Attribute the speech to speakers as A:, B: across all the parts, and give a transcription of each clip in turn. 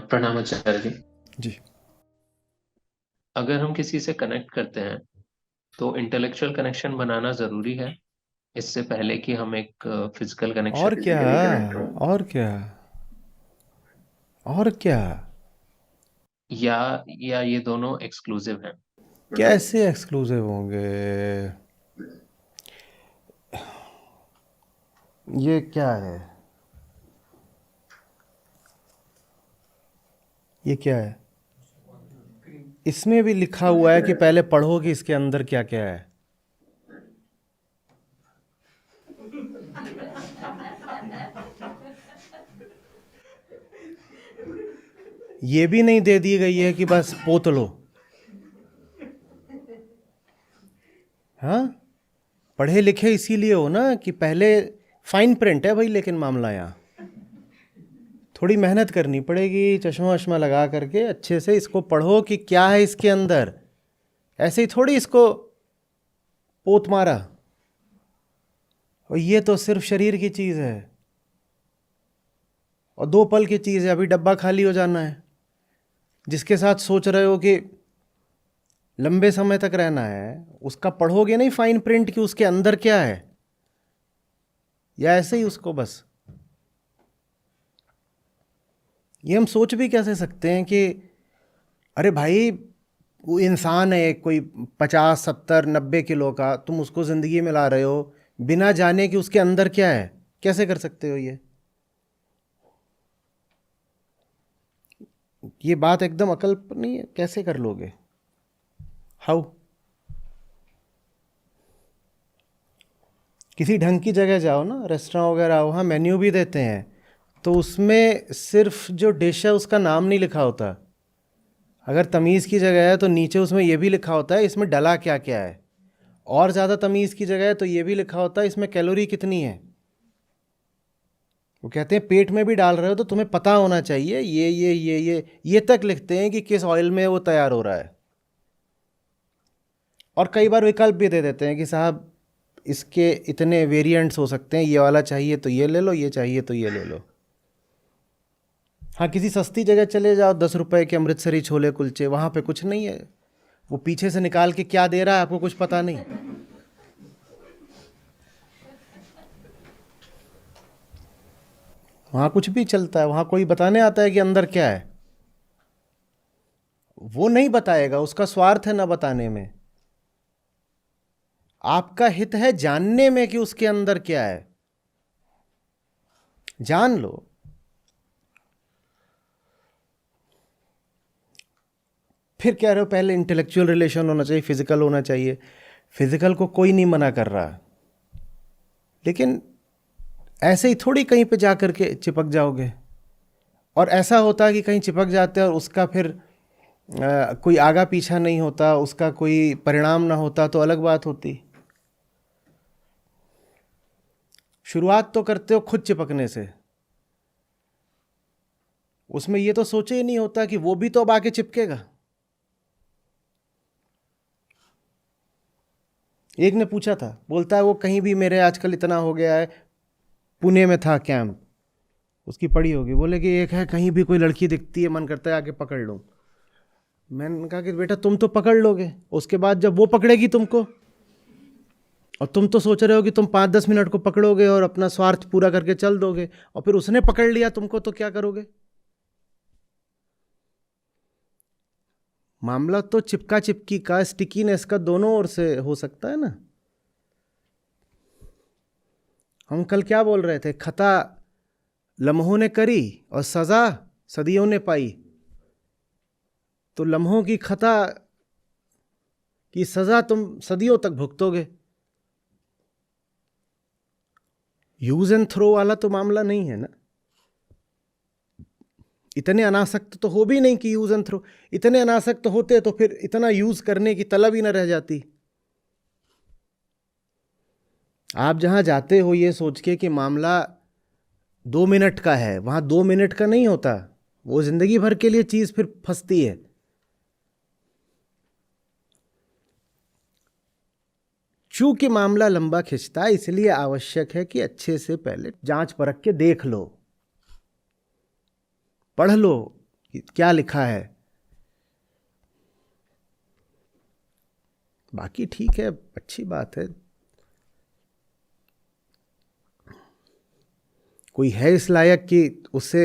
A: प्रणाम आचार्य जी।
B: जी।
A: अगर हम किसी से कनेक्ट करते हैं तो इंटेलेक्चुअल कनेक्शन बनाना जरूरी है, इससे पहले कि हम एक फिजिकल कनेक्शन
B: और क्या?
A: फिजिकली कनेक्ट हो।
B: और क्या? और क्या?
A: या ये दोनों एक्सक्लूसिव हैं।
B: कैसे एक्सक्लूसिव होंगे? ये क्या है? ये क्या है? इसमें भी लिखा हुआ है कि पहले पढ़ो कि इसके अंदर क्या क्या है। ये भी नहीं दे दी गई है कि बस पोत लो। हाँ, पढ़े लिखे इसीलिए हो ना कि पहले फाइन प्रिंट है भाई, लेकिन मामला यहाँ थोड़ी मेहनत करनी पड़ेगी, चश्मा वश्मा लगा करके अच्छे से इसको पढ़ो कि क्या है इसके अंदर। ऐसे ही थोड़ी इसको पोत मारा। और ये तो सिर्फ शरीर की चीज़ है और 2 पल की चीज़ है, अभी डब्बा खाली हो जाना है। जिसके साथ सोच रहे हो कि लंबे समय तक रहना है, उसका पढ़ोगे नहीं फाइन प्रिंट कि उसके अंदर क्या है, या ऐसे ही उसको बस। ये हम सोच भी कैसे सकते हैं कि अरे भाई, वो इंसान है कोई 50 70 90 किलो का, तुम उसको ज़िंदगी में ला रहे हो बिना जाने कि उसके अंदर क्या है। कैसे कर सकते हो ये बात एकदम अकल्पनीय है। कैसे कर लोगे? हाउ? किसी ढंग की जगह जाओ ना, रेस्टोरेंट वगैरह, वहाँ मेन्यू भी देते हैं, तो उसमें सिर्फ जो डिश है उसका नाम नहीं लिखा होता। अगर तमीज़ की जगह है तो नीचे उसमें यह भी लिखा होता है इसमें डला क्या क्या है। और ज़्यादा तमीज़ की जगह है तो ये भी लिखा होता है इसमें कैलोरी कितनी है। वो कहते हैं पेट में भी डाल रहे हो तो तुम्हें पता होना चाहिए ये तक लिखते हैं कि किस ऑयल में वो तैयार हो रहा है। और कई बार विकल्प भी दे देते हैं कि साहब इसके इतने वेरिएंट्स हो सकते हैं, ये वाला चाहिए तो ये ले लो, ये चाहिए तो ये ले लो। हाँ, किसी सस्ती जगह चले जाओ, 10 रुपए के अमृतसरी छोले कुलचे, वहाँ पे कुछ नहीं है। वो पीछे से निकाल के क्या दे रहा है आपको कुछ पता नहीं। वहाँ कुछ भी चलता है, वहाँ कोई बताने आता है कि अंदर क्या है। वो नहीं बताएगा, उसका स्वार्थ है ना बताने में। आपका हित है जानने में कि उसके अंदर क्या है। जान लो। फिर कह रहे हो पहले इंटेलेक्चुअल रिलेशन होना चाहिए, फिजिकल होना चाहिए। फिजिकल को कोई नहीं मना कर रहा, लेकिन ऐसे ही थोड़ी कहीं पे जा करके चिपक जाओगे। और ऐसा होता है कि कहीं चिपक जाते हैं और उसका फिर कोई आगा पीछा नहीं होता, उसका कोई परिणाम ना होता तो अलग बात होती। शुरुआत तो करते हो खुद चिपकने से, उसमें ये तो सोचे ही नहीं होता कि वो भी तो अब आके चिपकेगा। एक ने पूछा था, बोलता है वो कहीं भी मेरे आजकल इतना हो गया है, पुणे में था कैंप, उसकी पड़ी होगी, बोले कि एक है कहीं भी कोई लड़की दिखती है मन करता है आके पकड़ लूं। मैंने कहा कि बेटा तुम तो पकड़ लोगे, उसके बाद जब वो पकड़ेगी तुमको, और तुम तो सोच रहे हो कि तुम 5 10 मिनट को पकड़ोगे और अपना स्वार्थ पूरा करके चल दोगे, और फिर उसने पकड़ लिया तुमको तो क्या करोगे? मामला तो चिपका चिपकी का, स्टिकीनेस का दोनों ओर से हो सकता है ना। हम कल क्या बोल रहे थे, खता लम्हों ने करी और सजा सदियों ने पाई। तो लम्हों की खता की सजा तुम सदियों तक भुगतोगे। यूज एंड थ्रो वाला तो मामला नहीं है ना। इतने अनासक्त तो हो भी नहीं कि यूज एंड थ्रो। इतने अनासक्त होते तो फिर इतना यूज करने की तलब ही ना रह जाती। आप जहां जाते हो ये सोच के कि मामला 2 मिनट का है, वहां 2 मिनट का नहीं होता, वो जिंदगी भर के लिए चीज फिर फंसती है। चूंकि मामला लंबा खिंचता है, इसलिए आवश्यक है कि अच्छे से पहले जांच परख के देख लो, पढ़ लो, कि क्या लिखा है। बाकी ठीक है, अच्छी बात है। कोई है इस लायक कि उससे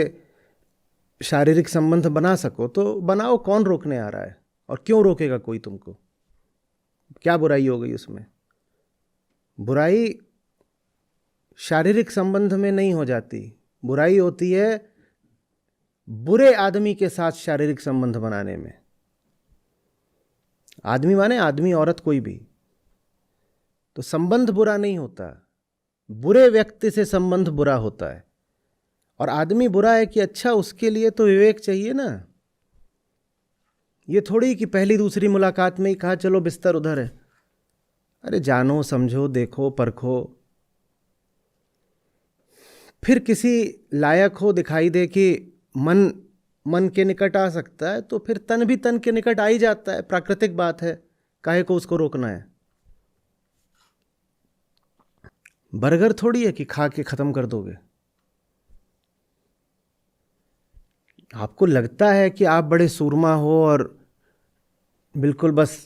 B: शारीरिक संबंध बना सको तो बनाओ, कौन रोकने आ रहा है? और क्यों रोकेगा कोई तुमको? क्या बुराई हो गई उसमें? बुराई शारीरिक संबंध में नहीं हो जाती, बुराई होती है बुरे आदमी के साथ शारीरिक संबंध बनाने में। आदमी माने आदमी औरत कोई भी, तो संबंध बुरा नहीं होता, बुरे व्यक्ति से संबंध बुरा होता है। और आदमी बुरा है कि अच्छा, उसके लिए तो विवेक चाहिए ना। ये थोड़ी कि पहली दूसरी मुलाकात में ही कहा चलो बिस्तर उधर है। अरे जानो, समझो, देखो, परखो, फिर किसी लायक हो, दिखाई दे कि मन मन के निकट आ सकता है, तो फिर तन भी तन के निकट आ ही जाता है, प्राकृतिक बात है, काहे को उसको रोकना है। बर्गर थोड़ी है कि खा के खत्म कर दोगे। आपको लगता है कि आप बड़े सूरमा हो और बिल्कुल बस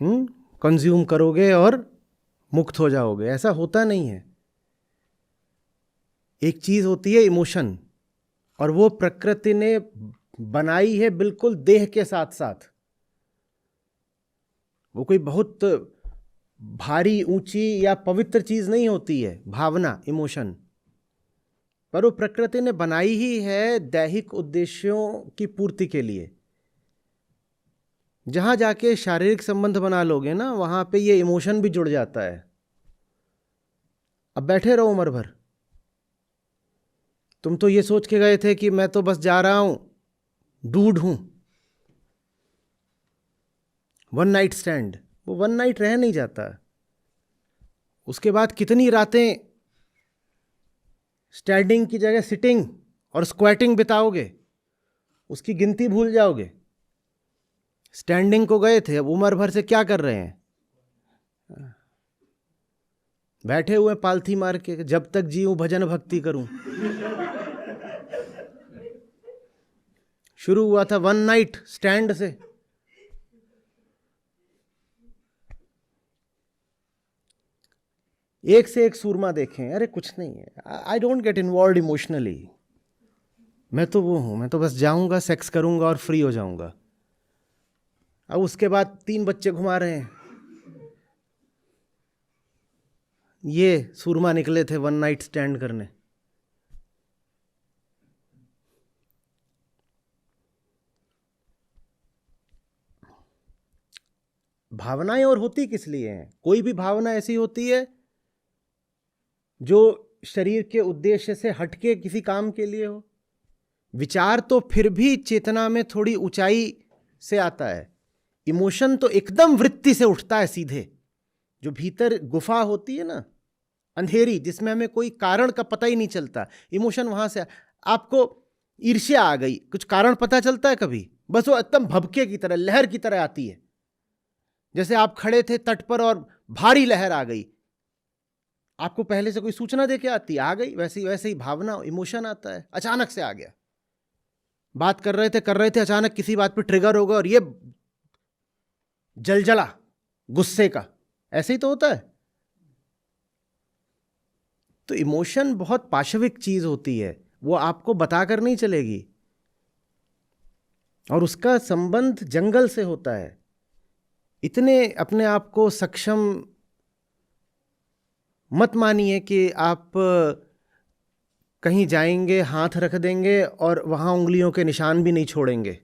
B: कंज्यूम करोगे और मुक्त हो जाओगे, ऐसा होता नहीं है। एक चीज होती है इमोशन, और वो प्रकृति ने बनाई है बिल्कुल देह के साथ साथ। वो कोई बहुत भारी, ऊंची या पवित्र चीज नहीं होती है भावना, इमोशन, पर वो प्रकृति ने बनाई ही है दैहिक उद्देश्यों की पूर्ति के लिए। जहां जाके शारीरिक संबंध बना लोगे ना, वहां पे ये इमोशन भी जुड़ जाता है। अब बैठे रहो उम्र भर, तुम तो ये सोच के गए थे कि मैं तो बस जा रहा हूं, डूड हूं, वन नाइट स्टैंड। वो वन नाइट रह नहीं जाता। उसके बाद कितनी रातें स्टैंडिंग की जगह सिटिंग और स्क्वैटिंग बिताओगे, उसकी गिनती भूल जाओगे। स्टैंडिंग को गए थे, अब उम्र भर से क्या कर रहे हैं? बैठे हुए पालथी मार के, जब तक जीऊं भजन भक्ति करूं। शुरू हुआ था वन नाइट स्टैंड से। एक से एक सूरमा देखें, अरे कुछ नहीं है, I don't get involve emotionally. मैं तो वो हूं, मैं तो बस जाऊंगा, सेक्स करूंगा और फ्री हो जाऊंगा। अब उसके बाद 3 बच्चे घुमा रहे हैं। ये सूरमा निकले थे वन नाइट स्टैंड करने। भावनाएं और होती किस लिए हैं? कोई भी भावना ऐसी होती है जो शरीर के उद्देश्य से हटके किसी काम के लिए हो। विचार तो फिर भी चेतना में थोड़ी ऊंचाई से आता है। इमोशन तो एकदम वृत्ति से उठता है सीधे। जो भीतर गुफा होती है ना, अंधेरी, जिसमें हमें कोई कारण का पता ही नहीं चलता, इमोशन वहां से। आपको ईर्ष्या आ गई, कुछ कारण पता चलता है कभी? बस वो एकदम भभके की तरह, लहर की तरह आती है। जैसे आप खड़े थे तट पर और भारी लहर आ गई, आपको पहले से कोई सूचना देके आती, आ गई, वैसे ही भावना, इमोशन आता है, अचानक से आ गया। बात कर रहे थे, अचानक किसी बात पे ट्रिगर होगा और ये जलजला गुस्से का, ऐसे ही तो होता है। तो इमोशन बहुत पाशविक चीज होती है, वो आपको बताकर नहीं चलेगी, और उसका संबंध जंगल से होता है। इतने अपने आप को सक्षम मत मानिए कि आप कहीं जाएंगे, हाथ रख देंगे और वहां उंगलियों के निशान भी नहीं छोड़ेंगे।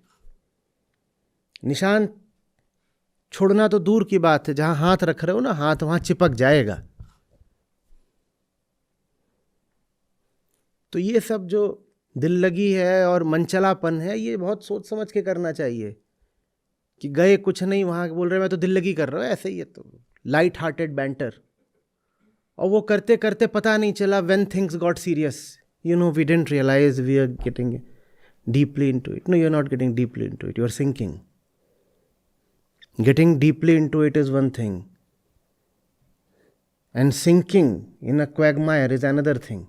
B: निशान छोड़ना तो दूर की बात है, जहां हाथ रख रहे हो ना, हाथ वहां चिपक जाएगा। तो ये सब जो दिल लगी है और मनचलापन है, ये बहुत सोच समझ के करना चाहिए। कि गए कुछ नहीं, वहां बोल रहे मैं तो दिल लगी कर रहा हूं, ऐसे ही है, तो लाइट हार्टेड बैंटर। और वो करते करते पता नहीं चला, when things got serious, we didn't realize we are getting deeply into it. No, you're not getting deeply into it, you're sinking. Getting deeply into it is one thing, and sinking in a quagmire is another thing.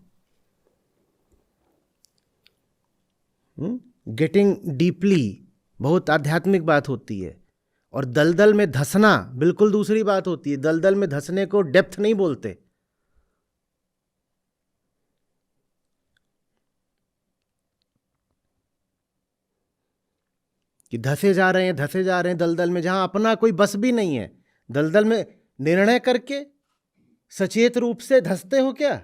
B: Getting deeply बहुत आध्यात्मिक बात होती है, और दलदल में धंसना बिल्कुल दूसरी बात होती है। दलदल में धंसने को डेप्थ नहीं बोलते। कि धंसे जा रहे हैं दलदल में, जहां अपना कोई बस भी नहीं है। दलदल में निर्णय करके सचेत रूप से धंसते हो क्या?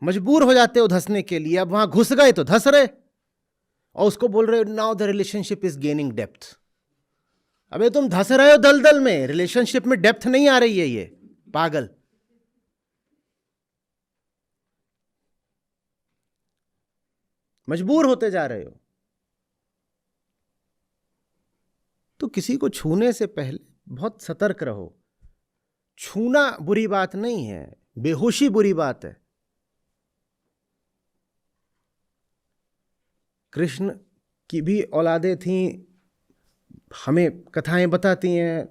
B: मजबूर हो जाते हो धंसने के लिए। अब वहां घुस गए तो धंस रहे, और उसको बोल रहे हो now the relationship is gaining depth. अबे तुम धंस रहे हो दलदल में, रिलेशनशिप में डेप्थ नहीं आ रही है, ये पागल। मजबूर होते जा रहे हो। तो किसी को छूने से पहले बहुत सतर्क रहो। छूना बुरी बात नहीं है, बेहोशी बुरी बात है। कृष्ण की भी औलादें थीं, हमें कथाएं बताती हैं।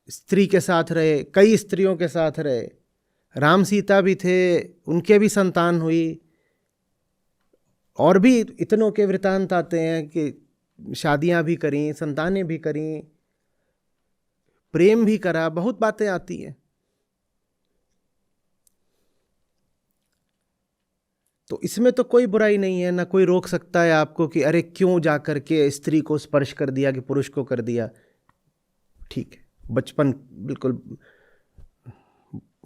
B: स्त्री के साथ रहे, कई स्त्रियों के साथ रहे। राम सीता भी थे, उनके भी संतान हुई। और भी इतनों के वृतांत आते हैं कि शादियां भी करी, संतानें भी करी, प्रेम भी करा, बहुत बातें आती हैं। तो इसमें तो कोई बुराई नहीं है, ना कोई रोक सकता है आपको कि अरे क्यों जा करके स्त्री को स्पर्श कर दिया कि पुरुष को कर दिया। ठीक है, बचपन बिल्कुल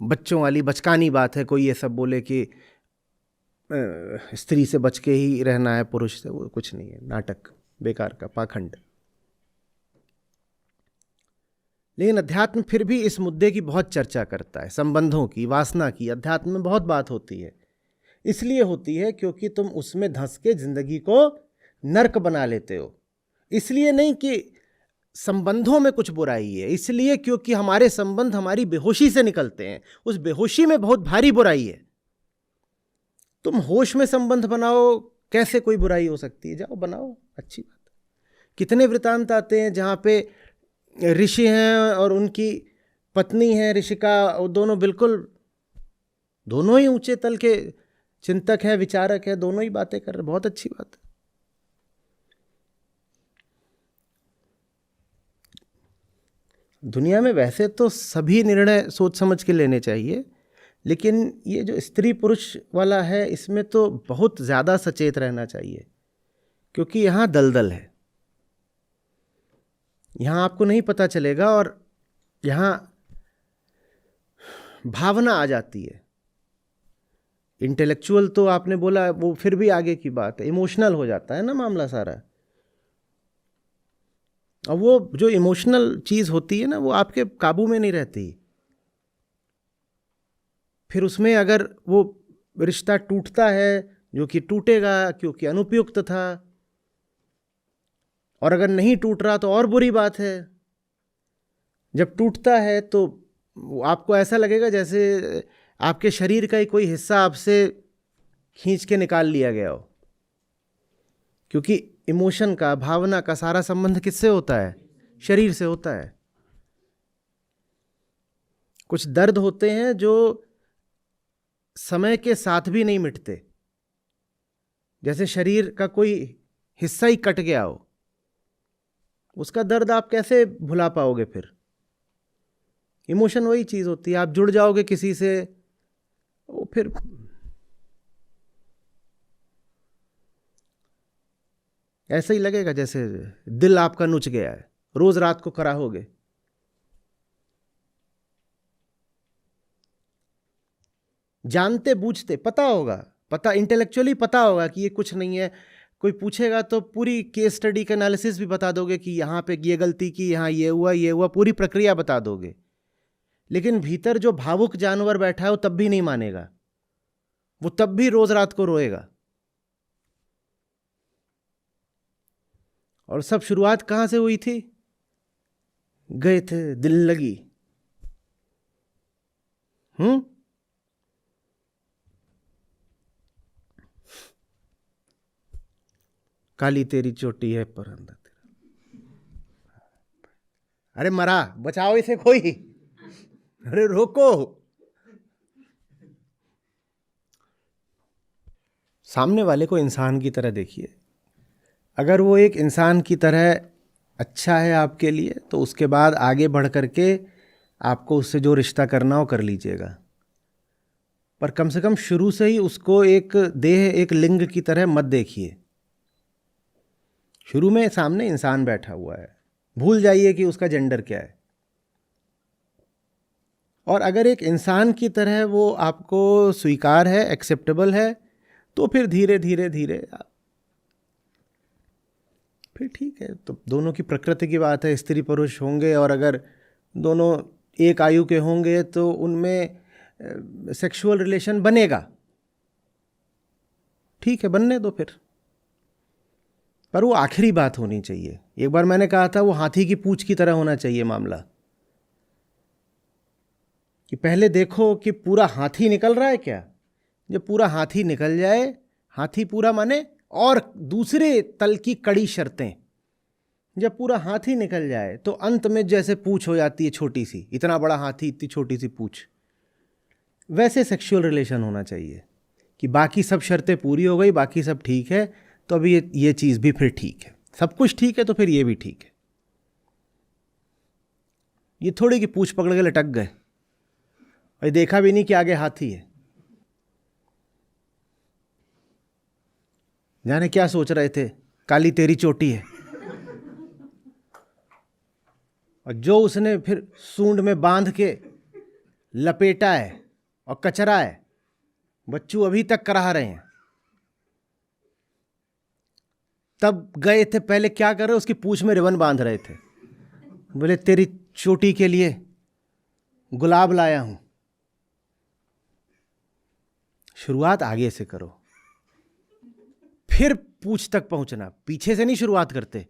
B: बच्चों वाली बचकानी बात है। कोई ये सब बोले कि स्त्री से बच के ही रहना है, पुरुष से, वो कुछ नहीं है, नाटक बेकार का, पाखंड। लेकिन अध्यात्म फिर भी इस मुद्दे की बहुत चर्चा करता है, संबंधों की, वासना की। अध्यात्म में बहुत बात होती है। इसलिए होती है क्योंकि तुम उसमें धंस के जिंदगी को नर्क बना लेते हो। इसलिए नहीं कि संबंधों में कुछ बुराई है, इसलिए क्योंकि हमारे संबंध हमारी बेहोशी से निकलते हैं। उस बेहोशी में बहुत भारी बुराई है। तुम होश में संबंध बनाओ, कैसे कोई बुराई हो सकती है? जाओ बनाओ, अच्छी बात है। कितने वृतांत आते हैं जहाँ पे ऋषि हैं और उनकी पत्नी है ऋषिका, दोनों बिल्कुल, दोनों ही ऊंचे तल के चिंतक है, विचारक है, दोनों ही बातें कर रहे, बहुत अच्छी बात है। दुनिया में वैसे तो सभी निर्णय सोच समझ के लेने चाहिए, लेकिन ये जो स्त्री पुरुष वाला है, इसमें तो बहुत ज़्यादा सचेत रहना चाहिए, क्योंकि यहाँ दलदल है। यहाँ आपको नहीं पता चलेगा, और यहाँ भावना आ जाती है। इंटेलेक्चुअल तो आपने बोला, वो फिर भी आगे की बात है। इमोशनल हो जाता है ना मामला सारा। और वो जो इमोशनल चीज़ होती है ना, वो आपके काबू में नहीं रहती। फिर उसमें अगर वो रिश्ता टूटता है, जो कि टूटेगा क्योंकि अनुपयुक्त था, और अगर नहीं टूट रहा तो और बुरी बात है। जब टूटता है तो आपको ऐसा लगेगा जैसे आपके शरीर का ही कोई हिस्सा आपसे खींच के निकाल लिया गया हो, क्योंकि इमोशन का, भावना का सारा संबंध किससे होता है? शरीर से होता है। कुछ दर्द होते हैं जो समय के साथ भी नहीं मिटते, जैसे शरीर का कोई हिस्सा ही कट गया हो। उसका दर्द आप कैसे भुला पाओगे? फिर इमोशन वही चीज होती है। आप जुड़ जाओगे किसी से, वो फिर ऐसा ही लगेगा जैसे दिल आपका नुच गया है, रोज रात को कराहोगे। जानते बूझते पता होगा, पता इंटेलेक्चुअली पता होगा कि ये कुछ नहीं है। कोई पूछेगा तो पूरी केस स्टडी का एनालिसिस भी बता दोगे कि यहाँ पे ये गलती की, यहाँ ये हुआ, पूरी प्रक्रिया बता दोगे। लेकिन भीतर जो भावुक जानवर बैठा है वो तब भी नहीं मानेगा, वो तब भी रोज रात को रोएगा। और सब शुरुआत कहाँ से हुई थी? गए थे दिल लगी। काली तेरी चोटी है पर अंधा तेरा। अरे मरा, बचाओ इसे कोई, अरे रोको। सामने वाले को इंसान की तरह देखिए, अगर वो एक इंसान की तरह अच्छा है आपके लिए, तो उसके बाद आगे बढ़ करके आपको उससे जो रिश्ता करना हो कर लीजिएगा, पर कम से कम शुरू से ही उसको एक देह, एक लिंग की तरह मत देखिए। शुरू में सामने इंसान बैठा हुआ है, भूल जाइए कि उसका जेंडर क्या है। और अगर एक इंसान की तरह वो आपको स्वीकार है, एक्सेप्टेबल है, तो फिर धीरे धीरे धीरे फिर ठीक है। तो दोनों की प्रकृति की बात है, स्त्री पुरुष होंगे, और अगर दोनों एक आयु के होंगे तो उनमें सेक्सुअल रिलेशन बनेगा, ठीक है, बनने दो फिर। पर वो आखिरी बात होनी चाहिए। एक बार मैंने कहा था वो हाथी की पूंछ की तरह होना चाहिए मामला, कि पहले देखो कि पूरा हाथी निकल रहा है क्या। जब पूरा हाथी निकल जाए, हाथी पूरा माने, और दूसरे तल की कड़ी शर्तें, जब पूरा हाथी निकल जाए तो अंत में जैसे पूंछ हो जाती है छोटी सी, इतना बड़ा हाथी इतनी छोटी सी पूंछ, वैसे सेक्सुअल रिलेशन होना चाहिए कि बाकी सब शर्तें पूरी हो गई, बाकी सब ठीक है, तो अभी ये चीज़ भी फिर ठीक है, सब कुछ ठीक है तो फिर ये भी ठीक है। ये थोड़ी कि पूंछ पकड़ के लटक गए और देखा भी नहीं कि आगे हाथी है, जाने क्या सोच रहे थे, काली तेरी चोटी है। और जो उसने फिर सूंड में बांध के लपेटा है और कचरा है, बच्चू अभी तक कराह रहे हैं। तब गए थे, पहले क्या कर रहे, उसकी पूंछ में रिबन बांध रहे थे, बोले तेरी चोटी के लिए गुलाब लाया हूं। शुरुआत आगे से करो, फिर पूंछ तक पहुंचना, पीछे से नहीं शुरुआत करते।